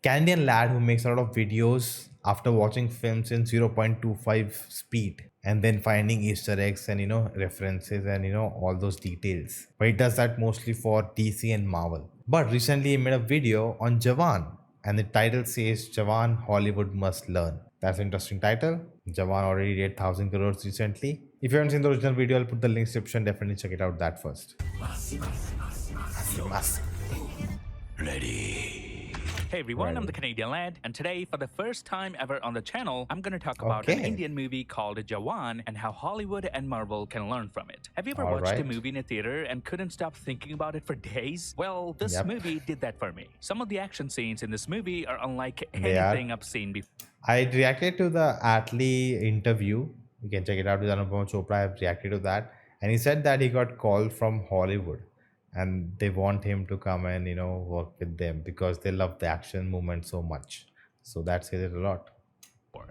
Canadian lad who makes a lot of videos after watching films in 0.25 speed and then finding Easter eggs and references and all those details. But he does that mostly for DC and Marvel. But recently he made a video on Jawan and the title says Jawan Hollywood Must Learn. That's an interesting title. Jawan already did 1000 crores recently. If you haven't seen the original video, I'll put the link description. Definitely check it out that first. Must. Hey everyone, I'm the Ready. Canadian lad, and today, for the first time ever on the channel, I'm gonna talk about an Okay. Indian movie called Jawan and how Hollywood and Marvel can learn from it. Have you ever All watched a right. movie in a theater and couldn't stop thinking about it for days? Well, this Yep. movie did that for me. Some of the action scenes in this movie are unlike They anything are. I've seen before. I reacted to the Atlee interview. You can check it out with Anupam Chopra. I have reacted to that. And he said that he got called from Hollywood and they want him to come and, work with them because they love the action movement so much. So that says it a lot.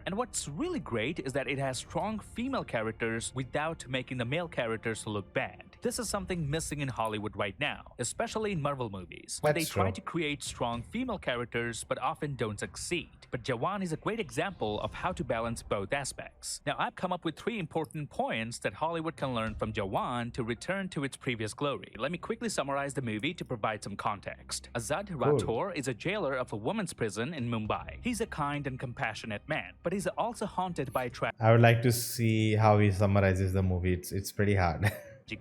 And what's really great is that it has strong female characters without making the male characters look bad. This is something missing in Hollywood right now, especially in Marvel movies, where they That's try true. to create strong female characters but often don't succeed. But Jawan is a great example of how to balance both aspects. Now, I've come up with 3 important points that Hollywood can learn from Jawan to return to its previous glory. Let me quickly summarize the movie to provide some context. Azad Rathore is a jailer of a women's prison in Mumbai. He's a kind and compassionate man, but he's also haunted by a I would like to see how he summarizes the movie. It's pretty hard.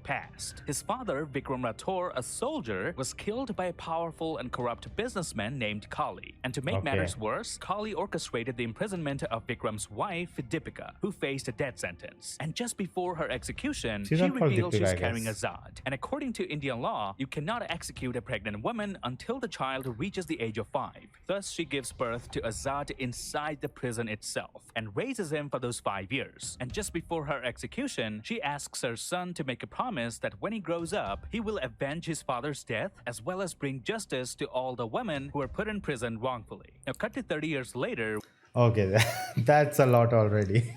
past. His father, Vikram Rathore, a soldier, was killed by a powerful and corrupt businessman named Kali. And to make Okay. matters worse, Kali orchestrated the imprisonment of Vikram's wife, Deepika, who faced a death sentence. And just before her execution, She's she not called revealed Deepika, she's I carrying guess. Azad. And according to Indian law, you cannot execute a pregnant woman until the child reaches the age of 5. Thus, she gives birth to Azad inside the prison itself and raises him for those 5 years. And just before her execution, she asks her son to make a promise that when he grows up, he will avenge his father's death as well as bring justice to all the women who were put in prison wrongfully. Now, cut to 30 years later, Okay, that's a lot already.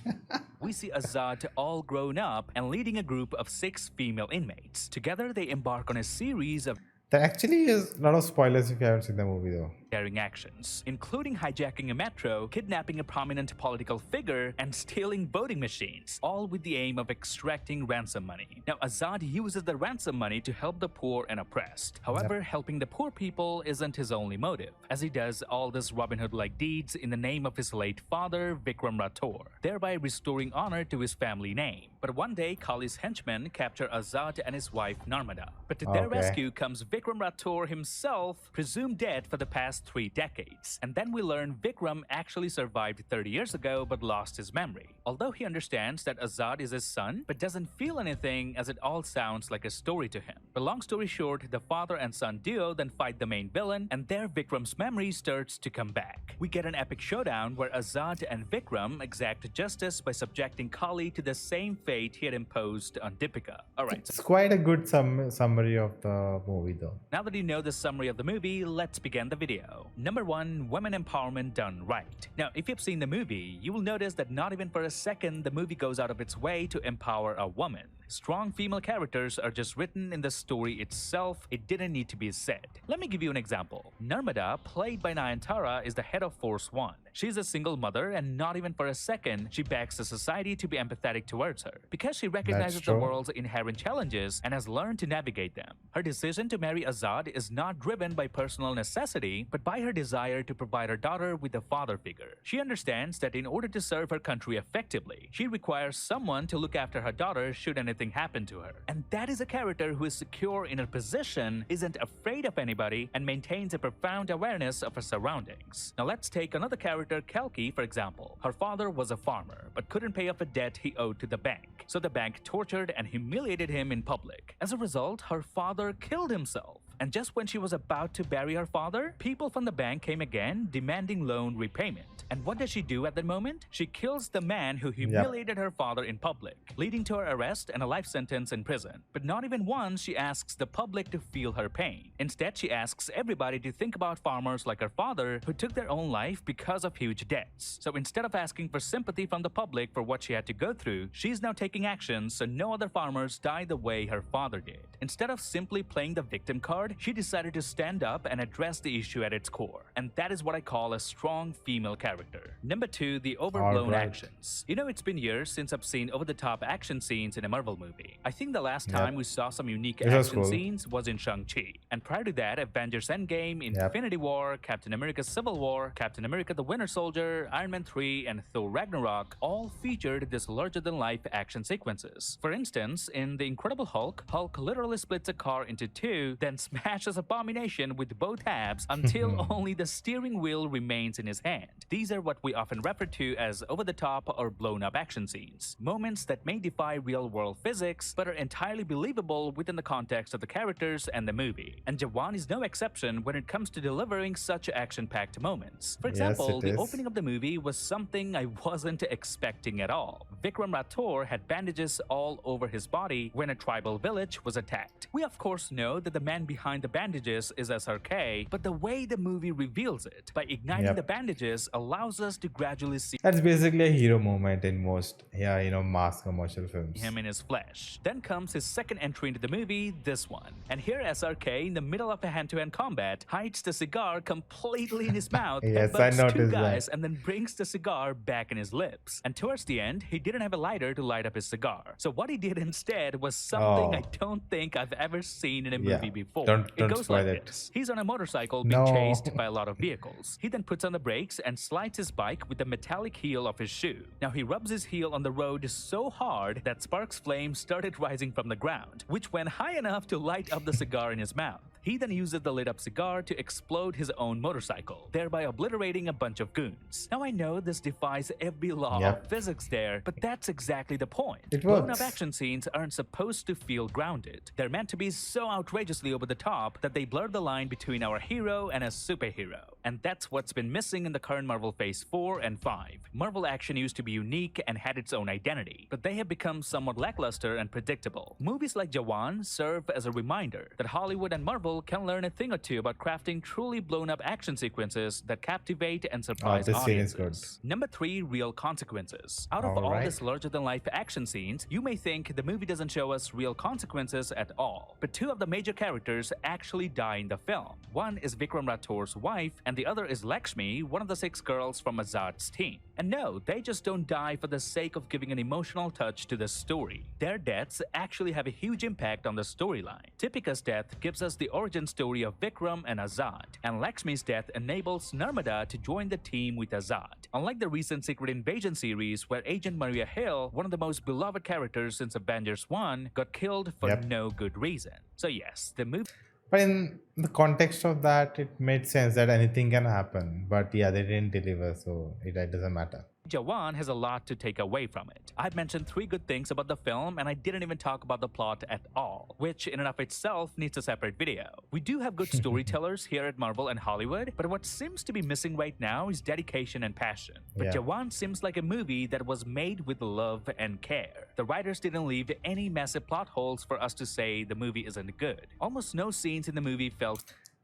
we see Azad all grown up and leading a group of 6 female inmates. Together, they embark on a series of There actually is a lot of spoilers if you haven't seen the movie though. daring actions, including hijacking a metro, kidnapping a prominent political figure, and stealing voting machines, all with the aim of extracting ransom money. Now, Azad uses the ransom money to help the poor and oppressed. However, helping the poor people isn't his only motive, as he does all this Robin Hood-like deeds in the name of his late father, Vikram Rathore, thereby restoring honor to his family name. But one day, Kali's henchmen capture Azad and his wife, Narmada. But to their Okay. rescue comes Vikram Rathore himself, presumed dead for the past 3 decades. And then we learn Vikram actually survived 30 years ago but lost his memory. Although he understands that Azad is his son, but doesn't feel anything as it all sounds like a story to him. But long story short, the father and son duo then fight the main villain, and there Vikram's memory starts to come back. We get an epic showdown where Azad and Vikram exact justice by subjecting Kali to the same fate he had imposed on Deepika. Alright, so It's quite a good summary of the movie though. now that you know the summary of the movie, let's begin the video. Number 1, women empowerment done right. Now, if you've seen the movie, you will notice that not even for a second the movie goes out of its way to empower a woman. Strong female characters are just written in the story itself. It didn't need to be said. Let me give you an example. Narmada, played by Nayantara, is the head of Force 1. She's a single mother, and not even for a second she begs the society to be empathetic towards her, because she recognizes the true. world's inherent challenges and has learned to navigate them. Her decision to marry Azad is not driven by personal necessity, but by her desire to provide her daughter with a father figure. She understands that in order to serve her country effectively, she requires someone to look after her daughter should anything happen to her. And that is a character who is secure in her position, isn't afraid of anybody, and maintains a profound awareness of her surroundings. Now let's take another character, Kalki, for example. Her father was a farmer, but couldn't pay off a debt he owed to the bank. So the bank tortured and humiliated him in public. As a result, her father killed himself. And just when she was about to bury her father, people from the bank came again, demanding loan repayment. And what does she do at that moment? She kills the man who humiliated her father in public, leading to her arrest and a life sentence in prison. But not even once she asks the public to feel her pain. Instead, she asks everybody to think about farmers like her father who took their own life because of huge debts. So instead of asking for sympathy from the public for what she had to go through, she's now taking action so no other farmers die the way her father did. Instead of simply playing the victim card, Azad, she decided to stand up and address the issue at its core. And that is what I call a strong female character. Number 2, the All overblown right. actions. You know, it's been years since I've seen over-the-top action scenes in a Marvel movie. I think the last time we Yep. saw some unique This was action cool. scenes was in Shang-Chi. And prior to that, Avengers Endgame, Yep. Infinity War, Captain America Civil War, Captain America the Winter Soldier, Iron Man 3, and Thor Ragnarok all featured this larger-than-life action sequences. For instance, in The Incredible Hulk, Hulk literally splits a car into two, then smashes Abomination with both halves until only the steering wheel remains in his hand. These are what we often refer to as over-the-top or blown-up action scenes. Moments that may defy real-world physics, but are entirely believable within the context of the characters and the movie. And Jawan is no exception when it comes to delivering such action-packed moments. For Yes, example, it the is. opening of the movie was something I wasn't expecting at all. Vikram Rathore had bandages all over his body when a tribal village was attacked. We of course know that the man behind the bandages is SRK, but the way the movie reveals it by igniting Yep. the bandages allows us to gradually see That's basically a hero moment in most, mass commercial films. him in his flesh. Then comes his second entry into the movie, this one. And here SRK, in the middle of a hand-to-hand combat, hides the cigar completely in his mouth, Yes, I headbutts two noticed guys, that. and then brings the cigar back in his lips. And towards the end, he didn't have a lighter to light up his cigar. So what he did instead was something I Oh. don't think I've ever seen in a Yeah. movie before. Don't It goes spoil like it. this. He's on a motorcycle being No. chased by a lot of vehicles. He then puts on the brakes and slides his bike with the metallic heel of his shoe. Now he rubs his heel on the road so hard that sparks flames started rising from the ground, which went high enough to light up the cigar in his mouth. He then uses the lit up cigar to explode his own motorcycle, thereby obliterating a bunch of goons. Now I know this defies every law Yep. of physics there, but that's exactly the point. It Blown works. up action scenes aren't supposed to feel grounded. They're meant to be so outrageously over the top that they blur the line between our hero and a superhero. And that's what's been missing in the current Marvel Phase 4 and 5. Marvel action used to be unique and had its own identity, but they have become somewhat lackluster and predictable. Movies like Jawan serve as a reminder that Hollywood and Marvel can learn a thing or two about crafting truly blown up action sequences that captivate and surprise this scene is audiences. Number 3, real consequences. Out of all Alright. this larger than life action scenes, you may think the movie doesn't show us real consequences at all. But two of the major characters actually die in the film. One is Vikram Rathore's wife, and the other is Lakshmi, one of the 6 girls from Azad's team. And no, they just don't die for the sake of giving an emotional touch to the story. Their deaths actually have a huge impact on the storyline. Tipika's death gives us the origin story of Vikram and Azad, and Lakshmi's death enables Narmada to join the team with Azad. Unlike the recent Secret Invasion series, where Agent Maria Hill, one of the most beloved characters since Avengers 1, got killed for Yep. no good reason. So yes, the movie But in the context of that, it made sense that anything can happen. But yeah, they didn't deliver, so it doesn't matter. Jawan has a lot to take away from it. I've mentioned 3 good things about the film, and I didn't even talk about the plot at all, which in and of itself needs a separate video. We do have good storytellers here at Marvel and Hollywood, but what seems to be missing right now is dedication and passion. But Yeah. Jawan seems like a movie that was made with love and care. The writers didn't leave any massive plot holes for us to say the movie isn't good. Almost no scenes in the movie felt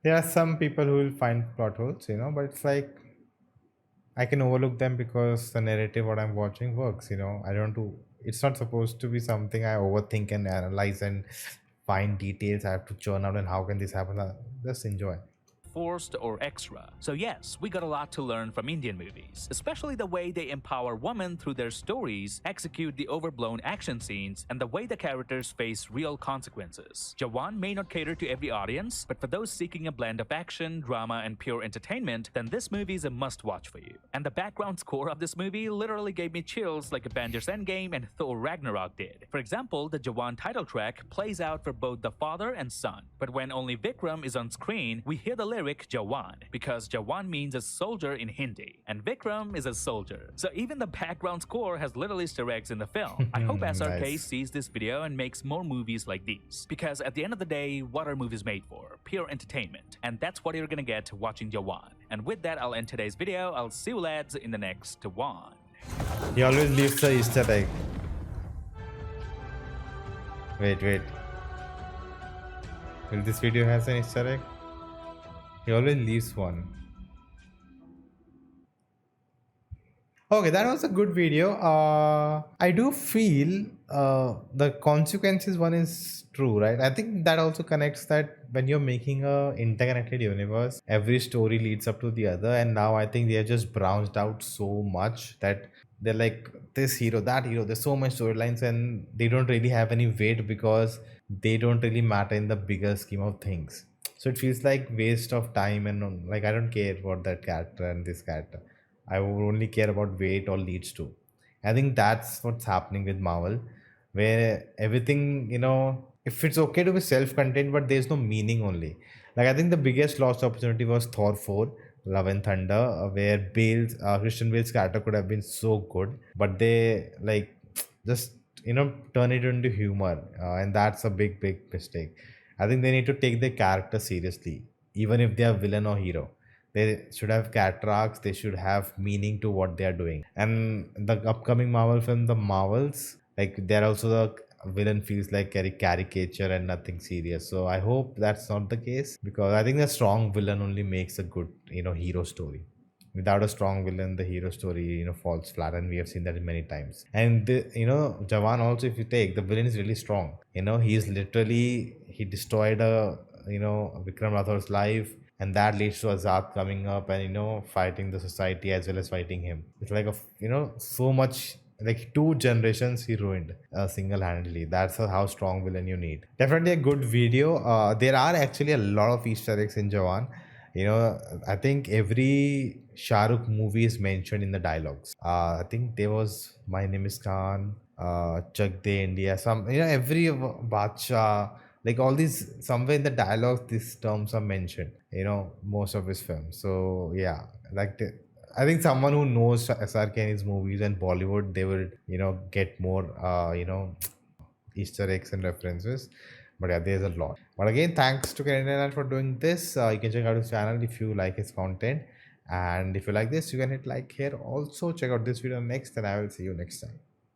There are some people who will find plot holes, but it's like I can overlook them because the narrative what I'm watching works, I don't do it's not supposed to be something I overthink and analyze and find details I have to churn out and how can this happen. Just enjoy. forced or extra. So yes, we got a lot to learn from Indian movies, especially the way they empower women through their stories, execute the overblown action scenes, and the way the characters face real consequences. Jawan may not cater to every audience, but for those seeking a blend of action, drama, and pure entertainment, then this movie is a must-watch for you. And the background score of this movie literally gave me chills like Avengers Endgame and Thor Ragnarok did. For example, the Jawan title track plays out for both the father and son, but when only Vikram is on screen, we hear the lyric Jawan, because Jawan means a soldier in Hindi, and Vikram is a soldier. So even the background score has little Easter eggs in the film. I hope SRK Nice. sees this video and makes more movies like these, because at the end of the day, what are movies made for? Pure entertainment. And that's what you're gonna get watching Jawan. And with that, I'll end today's video. I'll see you lads in the next one. He always leaves the Easter egg. Wait. Will this video has an Easter egg? He always leaves one. Okay, that was a good video. I do feel the consequences one is true, right? I think that also connects that when you're making a interconnected universe, every story leads up to the other, and now I think they are just branched out so much that they're like this hero, that hero. There's so much storylines, and they don't really have any weight because they don't really matter in the bigger scheme of things. So it feels like waste of time, and like I don't care about that character and this character. I would only care about where it all leads to. I think that's what's happening with Marvel, where everything, if it's okay to be self-contained, but there's no meaning only. Like I think the biggest lost opportunity was Thor 4, Love and Thunder, where Christian Bale's character could have been so good, but they like just turn it into humor, and that's a big mistake. I think they need to take their character seriously, even if they are villain or hero. They should have character arcs. They should have meaning to what they are doing. And the upcoming Marvel film, the Marvels, like they're also the villain feels like caricature and nothing serious. So I hope that's not the case, because I think a strong villain only makes a good hero story. Without a strong villain, the hero story falls flat, and we have seen that many times. And Jawan also, if you take, the villain is really strong. He's literally, he destroyed a Vikram Rathor's life, and that leads to Azad coming up and fighting the society as well as fighting him. It's like so much, like two generations he ruined single-handedly. That's how strong villain you need. Definitely a good video. There are actually a lot of Easter eggs in Jawan. I think every Shah Rukh movie is mentioned in the dialogues. I think there was My Name is Khan, Chak De India, some, every Badshah, like all these, somewhere in the dialogues, these terms are mentioned, most of his films. So, yeah, like I think someone who knows SRK and his movies and Bollywood, they will, get more, Easter eggs and references. But yeah, there's a lot. But again, thanks to Karen for doing this. You can check out his channel if you like his content. And if you like this, you can hit like here. Also, check out this video next, and I will see you next time.